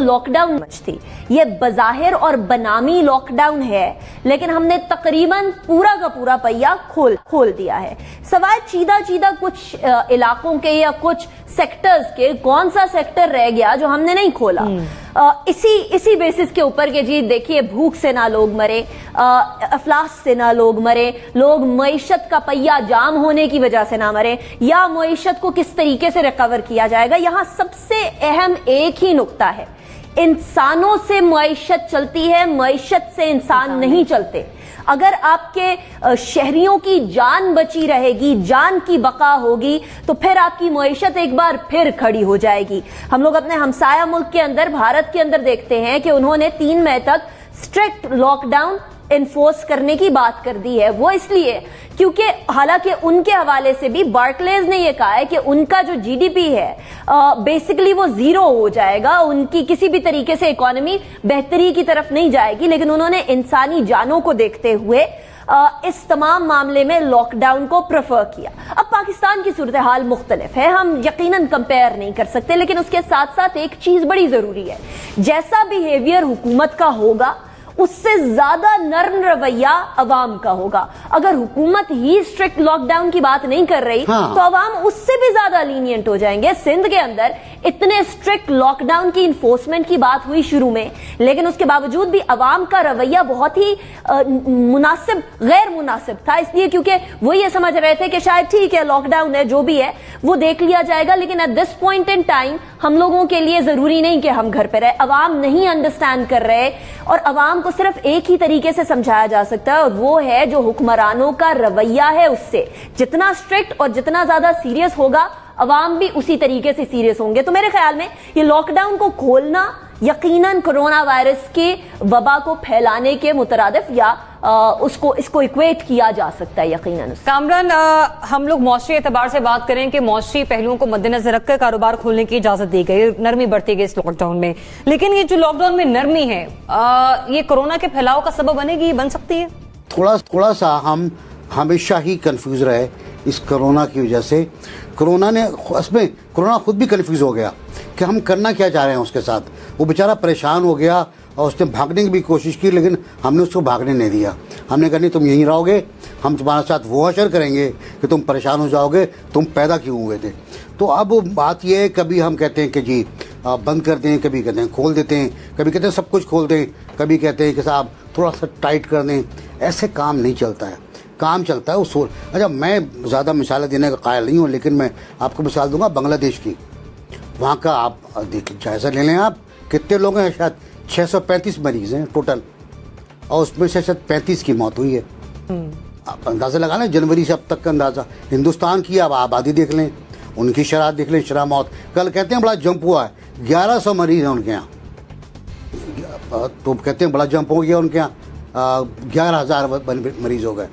Lockdown थी, ये बज़ाहिर और बनामी लॉकडाउन है, लेकिन हमने तकरीबन पूरा का पूरा पहिया खोल दिया है। सवाल चीदा कुछ इलाकों के या कुछ सेक्टर्स के, कौन सा सेक्टर रह गया जो हमने नहीं खोला। इसी बेसिस के ऊपर के जी देखिए, भूख से ना लोग मरे, अफलास से ना लोग मरे, लोग मईशत का पहिया जाम होने की वजह से ना मरे, या मईशत को किस तरीके से रिकवर किया जाएगा। यहां सबसे अहम एक ही नुक्ता है, इंसानों से मईशत चलती है, मईशत से इंसान नहीं चलते। अगर आपके शहरियों की जान बची रहेगी, जान की बका होगी, तो फिर आपकी मईशत एक बार फिर खड़ी हो जाएगी। हम लोग अपने हमसाया मुल्क के अंदर, भारत के अंदर देखते हैं कि उन्होंने 3 मई तक स्ट्रिक्ट लॉकडाउन इन्फोर्स करने की बात कर दी है। वो इसलिए क्योंकि हालांकि उनके हवाले से भी बार्कलेज ने यह कहा है कि उनका जो जीडीपी है बेसिकली वो 0 हो जाएगा, उनकी किसी भी तरीके से इकोनॉमी बेहतरी की तरफ नहीं जाएगी, लेकिन उन्होंने इंसानी जानों को देखते हुए इस तमाम मामले में लॉकडाउन को प्रेफर किया। अब पाकिस्तान की सूरत हाल मुख्तलिफ है, हम यकीनन कंपेयर नहीं कर सकते, लेकिन उसके साथ साथ एक चीज बड़ी जरूरी है, जैसा बिहेवियर हुकूमत का होगा उससे ज्यादा नर्म रवैया अवाम का होगा। अगर हुकूमत ही स्ट्रिक्ट लॉकडाउन की बात नहीं कर रही तो अवाम उससे भी ज्यादा लीनियंट हो जाएंगे। सिंध के अंदर इतने स्ट्रिक्ट लॉकडाउन की इन्फोर्समेंट की बात हुई शुरू में, लेकिन उसके बावजूद भी अवाम का रवैया बहुत ही मुनासिब गैर मुनासिब था, इसलिए क्योंकि वो ये समझ रहे थे कि शायद ठीक है लॉकडाउन है, जो भी है वो देख लिया जाएगा, लेकिन at this point in time हम लोगों के लिए जरूरी नहीं कि हम घर पे रहे। अवाम नहीं अंडरस्टैंड कर रहे और अवाम को सिर्फ एक ही तरीके से समझाया जा सकता है, और वो है जो हुक्मरानों का रवैया है उससे। जितना स्ट्रिक्ट और जितना ज्यादा सीरियस होगा, अवाम भी उसी तरीके से सीरियस होंगे। तो मेरे ख्याल में ये लॉकडाउन को खोलना यकीनन कोरोना वायरस के वबा को फैलाने के मुतरादिफ या इसको इक्वेट किया जा सकता है यकीनन। कामरान, हम लोग मौसमी एतबार से बात करें कि मौसमी पहलुओं को मद्देनजर रखकर कारोबार खोलने की इजाजत दी गई, नरमी बरती गई इस लॉकडाउन में, लेकिन ये जो लॉकडाउन में नरमी है ये कोरोना के फैलाव का सबब बनेगी, बन सकती है? थोड़ा सा हम हमेशा ही कंफ्यूज रहे इस कोरोना की वजह से। कोरोना खुद भी कंफ्यूज हो गया कि हम करना क्या चाह रहे हैं उसके साथ। वो बेचारा परेशान हो गया और उसने भागने की भी कोशिश की, लेकिन हमने उसको भागने नहीं दिया। हमने कहा नहीं, तुम यहीं रहोगे, हम तुम्हारे साथ वो हशर करेंगे कि तुम परेशान हो जाओगे, तुम पैदा क्यों हुए थे। तो अब बात यह है, कभी हम कहते हैं कि जी बंद कर दें, कभी कहते हैं खोल देते हैं, कभी कहते हैं सब कुछ खोल दें, कभी कहते हैं कि साहब थोड़ा सा टाइट कर दें। ऐसे काम नहीं चलता है, काम चलता है उसूल। अच्छा, मैं ज़्यादा मिसालें देने का कायल नहीं हूँ, लेकिन मैं आपको मिसाल दूंगा बांग्लादेश की। वहाँ का आप देखिए, जायज़ा ले लें आप, कितने लोग हैं, शायद 635 मरीज हैं टोटल, और उसमें से शायद 35 की मौत हुई है। आप अंदाज़ा लगा लें जनवरी से अब तक का अंदाज़ा। हिंदुस्तान की आप आबादी देख लें, उनकी शरह देख लें, शरह मौत। कल कहते हैं बड़ा जंप हुआ है, 1100 मरीज हैं उनके यहाँ, तो कहते हैं बड़ा जंप हो गया उनके यहाँ, 11,000 मरीज हो गए,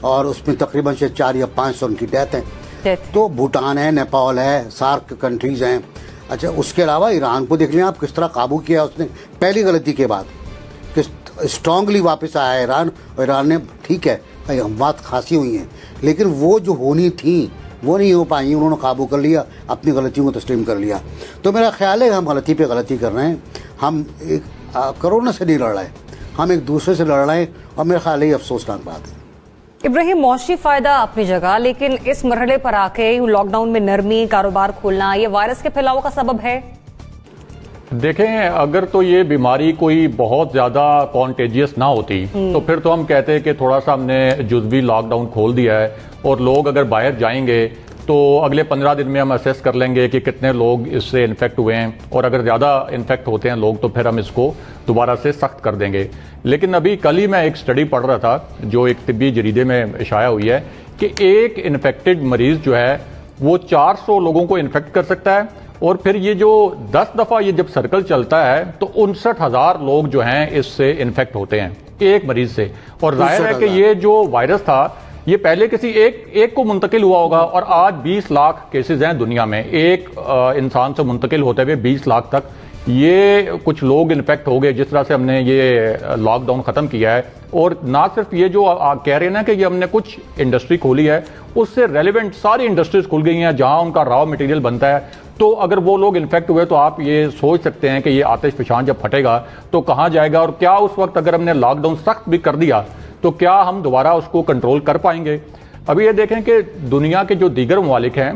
और उसमें तकरीबन से 4 या 500 उनकी डेथ है। तो भूटान है, नेपाल है, सार्क कंट्रीज हैं। अच्छा, उसके अलावा ईरान को देख लें आप, किस तरह काबू किया उसने पहली गलती के बाद, किस स्ट्रांगली वापस आया ईरान, और ईरान ने ठीक है बात खासी हुई हैं, लेकिन वो जो होनी थी वो नहीं हो पाई, उन्होंने काबू कर लिया, अपनी गलतियों को तस्लीम कर लिया। तो मेरा ख्याल है हम गलती पे गलती कर रहे हैं। हम एक कोरोना से नहीं लड़ रहे, हम एक दूसरे से लड़ रहे हैं, और मेरा ख्याल है ये अफसोसनाक बात है। इब्राहिम, मौशी फायदा अपनी जगह, लेकिन इस मरहले पर आके लॉकडाउन में नरमी, कारोबार खोलना, ये वायरस के फैलाव का सबब है? देखें, अगर तो ये बीमारी कोई बहुत ज्यादा कॉन्टेजियस ना होती तो फिर तो हम कहते हैं कि थोड़ा सा हमने जुज़वी लॉकडाउन खोल दिया है, और लोग अगर बाहर जाएंगे तो अगले 15 दिन में हम असेस कर लेंगे कि कितने लोग इससे इन्फेक्ट हुए हैं, और अगर ज़्यादा इन्फेक्ट होते हैं लोग तो फिर हम इसको दोबारा से सख्त कर देंगे। लेकिन अभी कल ही मैं एक स्टडी पढ़ रहा था जो एक तिब्बी जरीदे में इशाया हुई है कि एक इन्फेक्टेड मरीज जो है वो 400 लोगों को इन्फेक्ट कर सकता है, और फिर ये जो 10 दफ़ा ये जब सर्कल चलता है तो 59,000 लोग जो हैं इससे इन्फेक्ट होते हैं एक मरीज से। और जाहिर है कि ये जो वायरस था ये पहले किसी एक को मुंतकिल हुआ होगा, और आज 20 लाख केसेस हैं दुनिया में, एक इंसान से मुंतकिल होते हुए 20 लाख तक ये कुछ लोग इन्फेक्ट हो गए जिस तरह से हमने ये लॉकडाउन ख़त्म किया है। और ना सिर्फ ये जो कह रहे हैं ना कि ये हमने कुछ इंडस्ट्री खोली है, उससे रेलिवेंट सारी इंडस्ट्रीज खुल गई हैं जहां उनका रॉ मटेरियल बनता है, तो अगर वो लोग इन्फेक्ट हुए तो आप ये सोच सकते हैं कि ये आतिश फिशान जब फटेगा तो कहाँ जाएगा, और क्या उस वक्त अगर हमने लॉकडाउन सख्त भी कर दिया तो क्या हम दोबारा उसको कंट्रोल कर पाएंगे। अभी ये देखें कि दुनिया के जो दीगर ममालिक हैं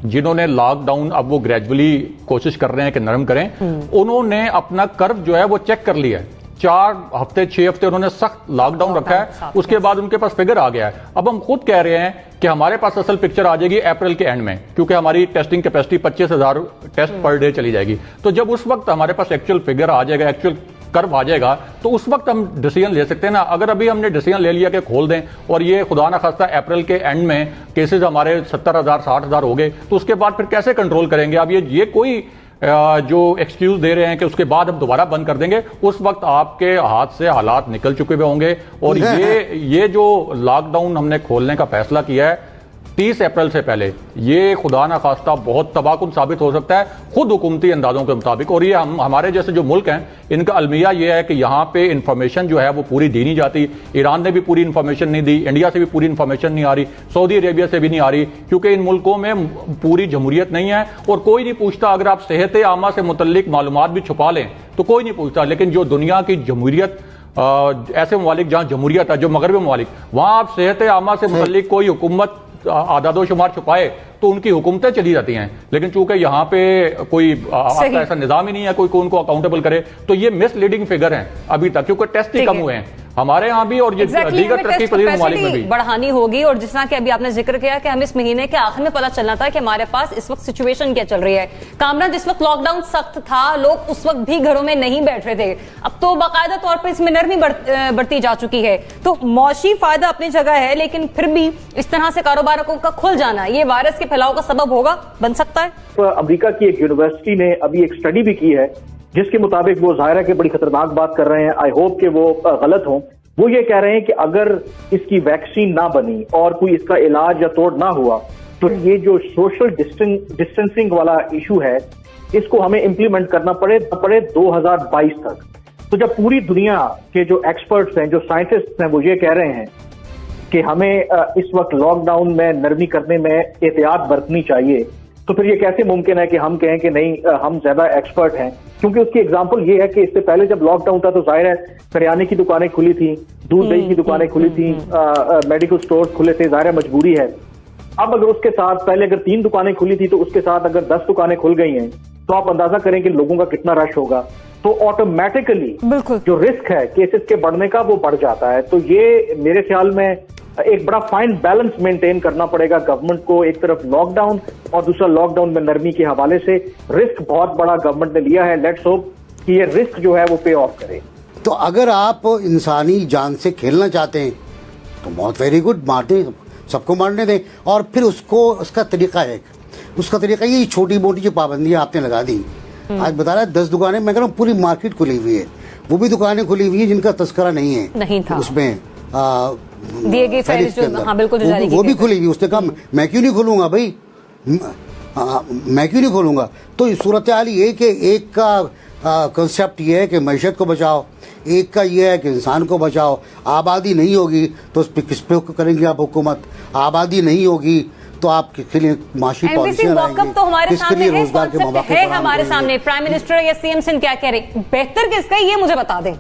जिन्होंने लॉकडाउन अब वो ग्रेजुअली कोशिश कर रहे हैं कि नरम करें, उन्होंने अपना कर्व जो है वो चेक कर लिया है। 4 हफ्ते 6 हफ्ते उन्होंने सख्त लॉकडाउन रखा है, उसके बाद उनके पास फिगर आ गया है। अब हम खुद कह रहे हैं कि हमारे पास असल पिक्चर आ जाएगी अप्रैल के एंड में, क्योंकि हमारी testing capacity 25,000 test per day चली जाएगी। तो जब उस वक्त हमारे पास एक्चुअल फिगर आ जाएगा, एक्चुअल कर्व आ जाएगा, तो उस वक्त हम डिसीजन ले सकते हैं ना। अगर अभी हमने डिसीजन ले लिया कि खोल दें और ये खुदा ना खास्ता अप्रैल के एंड में केसेस हमारे 70,000 60,000 हो गए, तो उसके बाद फिर कैसे कंट्रोल करेंगे। अब ये कोई जो एक्सक्यूज दे रहे हैं कि उसके बाद हम दोबारा बंद कर देंगे, उस वक्त आपके हाथ से हालात निकल चुके हुए होंगे। और ये जो लॉकडाउन हमने खोलने का फैसला किया है 30 अप्रैल से पहले, ये खुदा ना खास्ता बहुत तबाहकुन साबित हो सकता है खुद हुकूमती अंदाजों के मुताबिक। और ये हमारे जैसे जो मुल्क हैं इनका अलमिया ये है कि यहाँ पे इंफॉर्मेशन जो है वो पूरी दी नहीं जाती। ईरान ने भी पूरी इंफॉर्मेशन नहीं दी, इंडिया से भी पूरी इंफॉर्मेशन नहीं आ रही, सऊदी अरेबिया से भी नहीं आ रही, क्योंकि इन मुल्कों में पूरी जमहूरियत नहीं है और कोई नहीं पूछता। अगर आप सेहत आमा से मुतल्लिक मालूमात भी छुपा लें तो कोई नहीं पूछता। लेकिन जो दुनिया की जमहूरियत, ऐसे ममालिक जहाँ जमहूरियत है, जो मगरबी ममालिक, वहाँ आप सेहत आमा से मुतल्लिक कोई हुकूमत आदादो शुमार छुपाए तो उनकी हुकूमतें चली जाती हैं। लेकिन चूंकि यहाँ पे कोई आपका ऐसा निजाम ही नहीं है कोई उनको अकाउंटेबल करे, तो ये मिसलीडिंग फिगर हैं अभी तक, क्योंकि टेस्ट ही कम हुए हैं हमारे यहाँ भी और ये दीगर तरक्की पजीर ममालिक में भी। बढ़ानी होगी। और जिस तरह कि अभी आपने जिक्र किया कि हम इस महीने के आखिर में पता चलना था कि हमारे पास इस वक्त सिचुएशन क्या चल रही है। कामरान, जिस वक्त लॉकडाउन सख्त था लोग उस वक्त भी घरों में नहीं बैठ रहे थे, अब तो बाकायदा तौर पर इसमें नरमी बढ़ती जा चुकी है। तो मौशी फायदा अपनी जगह है, लेकिन फिर भी इस तरह से कारोबारों का खुल जाना ये वायरस के फैलाव का सबब होगा, बन सकता है। अमेरिका की एक यूनिवर्सिटी ने अभी एक स्टडी भी की है जिसके मुताबिक वो जाहिर है कि बड़ी खतरनाक बात कर रहे हैं, आई होप कि वो गलत हों। वो ये कह रहे हैं कि अगर इसकी वैक्सीन ना बनी और कोई इसका इलाज या तोड़ ना हुआ तो ये जो सोशल डिस्टेंसिंग वाला इशू है इसको हमें इंप्लीमेंट करना पड़े 2022 तक। तो जब पूरी दुनिया के जो एक्सपर्ट्स हैं, जो साइंटिस्ट हैं, वो ये कह रहे हैं कि हमें इस वक्त लॉकडाउन में नरमी करने में एहतियात बरतनी चाहिए, तो फिर ये कैसे मुमकिन है कि हम कहें कि नहीं हम ज्यादा एक्सपर्ट हैं। क्योंकि उसकी एग्जांपल ये है कि इससे पहले जब लॉकडाउन था तो जाहिर है करियाने की दुकानें खुली थी, दूध दही की दुकानें खुली थी, मेडिकल स्टोर्स खुले थे, जाहिर है मजबूरी है। अब अगर उसके साथ पहले अगर 3 दुकानें खुली थी तो उसके साथ अगर 10 दुकानें खुल गई हैं तो आप अंदाजा करें कि लोगों का कितना रश होगा। तो ऑटोमेटिकली जो रिस्क है केसेस के बढ़ने का वो बढ़ जाता है। तो ये मेरे ख्याल में एक बड़ा फाइन बैलेंस मेंटेन करना पड़ेगा गवर्नमेंट को, एक तरफ लॉकडाउन और दूसरा लॉकडाउन में नरमी के हवाले से। रिस्क बहुत बड़ा गवर्नमेंट ने लिया है, लेट्स होप कि ये रिस्क जो है वो पे ऑफ करे। तो अगर आप इंसानी जान से खेलना चाहते हैं तो बहुत वेरी गुड, मार दें, सबको मारने दें। और फिर उसका तरीका है, उसका तरीका ये छोटी मोटी जो पाबंदियां आपने लगा दी, आज बता रहा है 10 दुकानें, मैं कह रहा हूँ पूरी मार्केट खुली हुई है, वो भी दुकानें खुली हुई है जिनका तस्करा नहीं है, नहीं था उसमें दिए गए फहरिस्त जो, हाँ, बिल्कुल वो भी खुली हुई। उसने कहा मैं क्यों नहीं खोलूंगा भाई, मैं क्यों नहीं खोलूंगा। तो सूरत हाल ये कि एक का कंसेप्ट ये है कि मैशत को बचाओ, एक का ये है कि इंसान को बचाओ। आबादी नहीं होगी तो उस पर किस पे करेंगे आप हुकूमत, आबादी नहीं होगी तो आप किसके लिए माशी पॉलिसियां लाएंगे, तो हमारे किसके लिए रोजगार के मौके है हमारे सामने। प्राइम मिनिस्टर या सीएम सिंह क्या कह रहे, बेहतर किसका ये मुझे बता दें।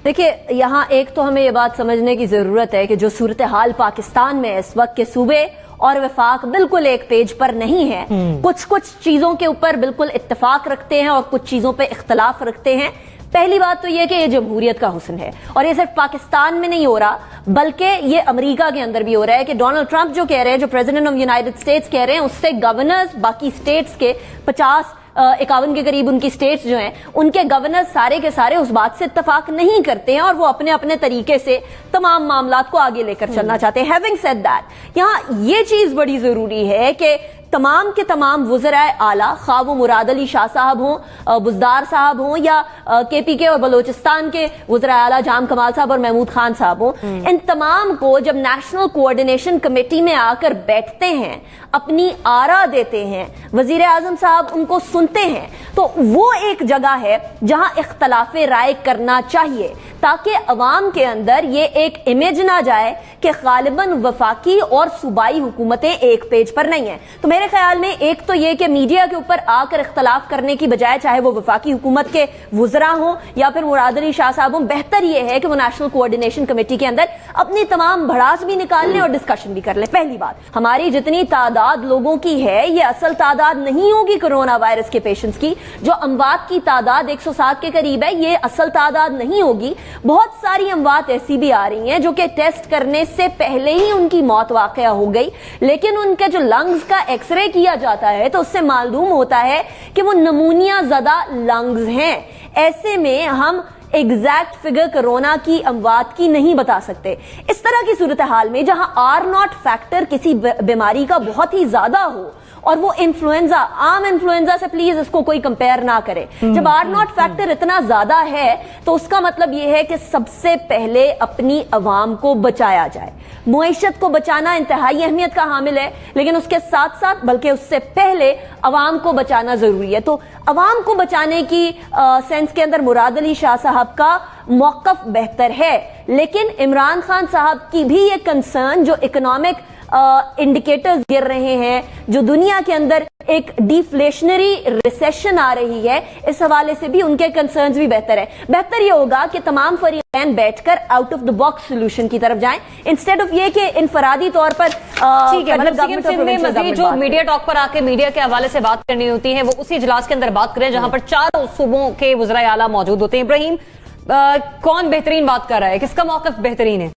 देखिए, यहाँ एक तो हमें ये बात समझने की जरूरत है कि जो सूरत हाल पाकिस्तान में इस वक्त के सूबे और वफाक बिल्कुल एक पेज पर नहीं है। कुछ कुछ चीजों के ऊपर बिल्कुल इत्तेफाक रखते हैं और कुछ चीजों पे इख्तलाफ रखते हैं। पहली बात तो यह कि ये जमहूरियत का हुस्न है और ये सिर्फ पाकिस्तान में नहीं हो रहा बल्कि ये अमेरिका के अंदर भी हो रहा है कि डोनाल्ड ट्रंप जो कह रहे हैं, जो प्रेसिडेंट ऑफ यूनाइटेड स्टेट्स कह रहे हैं, उससे गवर्नर्स बाकी स्टेट्स के 51 के करीब उनकी स्टेट्स जो हैं उनके गवर्नर सारे के सारे उस बात से इत्तेफाक नहीं करते हैं और वो अपने अपने तरीके से तमाम मामलात को आगे लेकर चलना चाहते हैं। हैविंग सेड दैट, यहाँ ये चीज बड़ी जरूरी है कि तमाम के तमाम वुज़राए आला, खा वो मुराद अली शाह साहब हों, बुज़दार साहब हों या KPK और बलोचिस्तान के वुज़राए आला जाम कमाल साहब और महमूद खान साहब हों, इन तमाम को जब नेशनल कोऑर्डिनेशन कमेटी में आकर बैठते हैं, अपनी आरा देते हैं, वजीर आजम साहब उनको सुनते हैं, तो वो एक जगह है जहां इख्तलाफे राय करना चाहिए। ताकि अवाम के अंदर ये एक इमेज ना जाए कि गालिबन वफाकी और सूबाई हुकूमतें एक पेज पर नहीं है। तो मेरे ख्याल में एक तो ये कि मीडिया के ऊपर आकर इख्तलाफ करने की बजाय, चाहे वो वफाकी हुकूमत के वुज़रा हों या फिर मुराद अली शाह साहब हों, बेहतर ये है कि वो नेशनल कोऑर्डिनेशन कमेटी के अंदर अपनी तमाम भड़ास भी निकाल लें और डिस्कशन भी कर लें। पहली बात, हमारी जितनी तादाद लोगों की है ये असल तादाद नहीं होगी कोरोना वायरस के पेशेंट्स की। जो अमवात की तादाद 107 के करीब है ये असल तादाद नहीं होगी। बहुत सारी अमवात ऐसी भी आ रही हैं जो कि टेस्ट करने से पहले ही उनकी मौत वाकया हो गई, लेकिन उनके जो लंग्स का एक्सरे किया जाता है तो उससे मालूम होता है कि वो नमूनिया ज़दा लंग्स हैं। ऐसे में हम एग्जैक्ट फिगर कोरोना की अमवात की नहीं बता सकते। इस तरह की सूरत हाल में जहां R0 फैक्टर किसी बीमारी का बहुत ही ज्यादा हो और वो इन्फ्लुएंजा, आम इन्फ्लुएंजा से प्लीज इसको कोई कंपेयर ना करे। जब R0 फैक्टर इतना ज्यादा है तो उसका मतलब यह है कि सबसे पहले अपनी अवाम को बचाया जाए। मुईशत को बचाना इंतहाई अहमियत का हामिल है, लेकिन उसके साथ साथ बल्कि उससे पहले अवाम को बचाना जरूरी है। तो अवाम को बचाने की सेंस के अंदर मुराद अली शाह साहब का मौकफ बेहतर है, लेकिन इमरान खान साहब की भी ये कंसर्न जो इकोनॉमिक इंडिकेटर्स गिर रहे हैं, जो दुनिया के अंदर एक डिफ्लेशनरी रिसेशन आ रही है, इस हवाले से भी उनके कंसर्न्स भी बेहतर है। बेहतर ये होगा कि तमाम फरीकैन बैठकर out of the box solution की तरफ जाएं, इंस्टेड ऑफ ये कि इनफरादी तौर पर ठीक है, मतलब जो मीडिया टॉक पर आके मीडिया के हवाले से बात करनी होती है वो उसी इजलास के अंदर बात करें जहां पर 4 सूबों के वज़राए आला मौजूद होते हैं। इब्राहिम, कौन बेहतरीन बात कर रहा है, किसका मौक़िफ़ बेहतरीन है?